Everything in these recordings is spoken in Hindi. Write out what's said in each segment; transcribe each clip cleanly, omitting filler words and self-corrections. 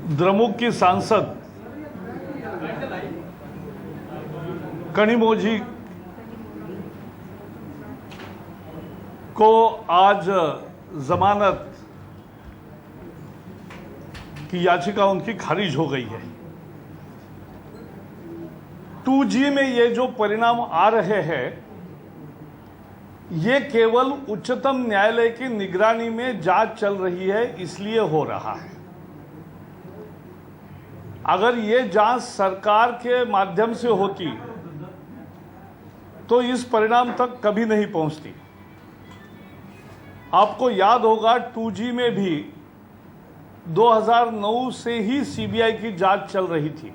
द्रमुक की सांसद कनिमोझी को आज जमानत की याचिका उनकी खारिज हो गई है। 2G में ये जो परिणाम आ रहे हैं ये केवल उच्चतम न्यायालय की निगरानी में जांच चल रही है, इसलिए हो रहा है। अगर ये जांच सरकार के माध्यम से होती तो इस परिणाम तक कभी नहीं पहुंचती। आपको याद होगा 2G में भी 2009 से ही सीबीआई की जांच चल रही थी,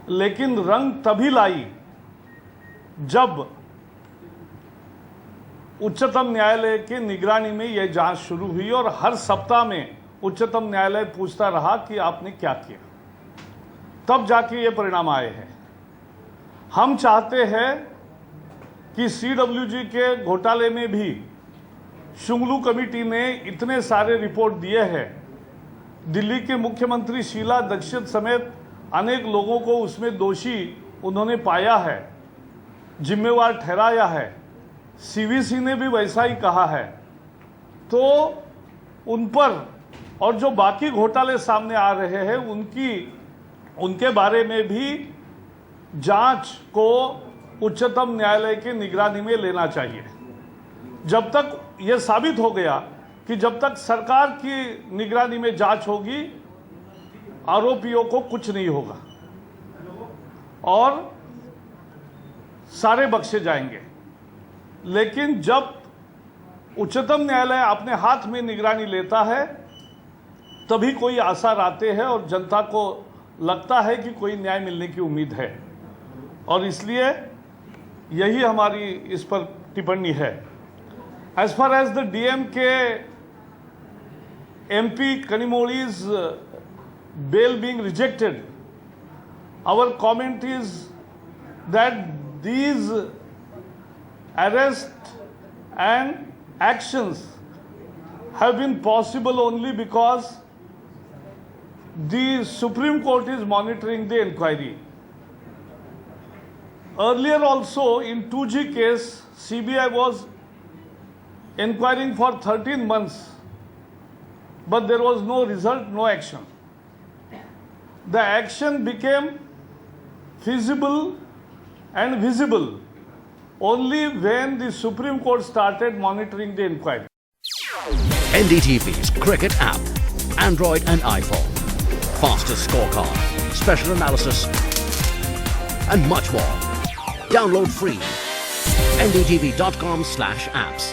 लेकिन रंग तभी लाई जब उच्चतम न्यायालय की निगरानी में यह जांच शुरू हुई और हर सप्ताह में उच्चतम न्यायालय पूछता रहा कि आपने क्या किया, तब जाके ये परिणाम आए हैं। हम चाहते हैं कि CWG के घोटाले में भी शुंगलू कमेटी ने इतने सारे रिपोर्ट दिए हैं, दिल्ली के मुख्यमंत्री शीला दीक्षित समेत अनेक लोगों को उसमें दोषी उन्होंने पाया है, जिम्मेवार ठहराया है। CVC ने भी वैसा ही कहा है। तो उन पर और जो बाकी घोटाले सामने आ रहे हैं उनके बारे में भी जांच को उच्चतम न्यायालय की निगरानी में लेना चाहिए। जब तक यह साबित हो गया कि जब तक सरकार की निगरानी में जांच होगी आरोपियों को कुछ नहीं होगा और सारे बख्शे जाएंगे। लेकिन जब उच्चतम न्यायालय अपने हाथ में निगरानी लेता है तभी कोई आसार आते हैं और जनता को लगता है कि कोई न्याय मिलने की उम्मीद है, और इसलिए यही हमारी इस पर टिप्पणी है। As far as the DMK MP Kanimozhi's bail being rejected, our comment is that these arrests and actions have been possible only because the Supreme Court is monitoring the inquiry. Earlier also in 2G case, CBI was inquiring for 13 months, but there was no result, no action. The action became feasible and visible only when the Supreme Court started monitoring the inquiry. NDTV's cricket app, Android and iPhone. Fastest scorecard, special analysis, and much more. Download free. ndtv.com/apps.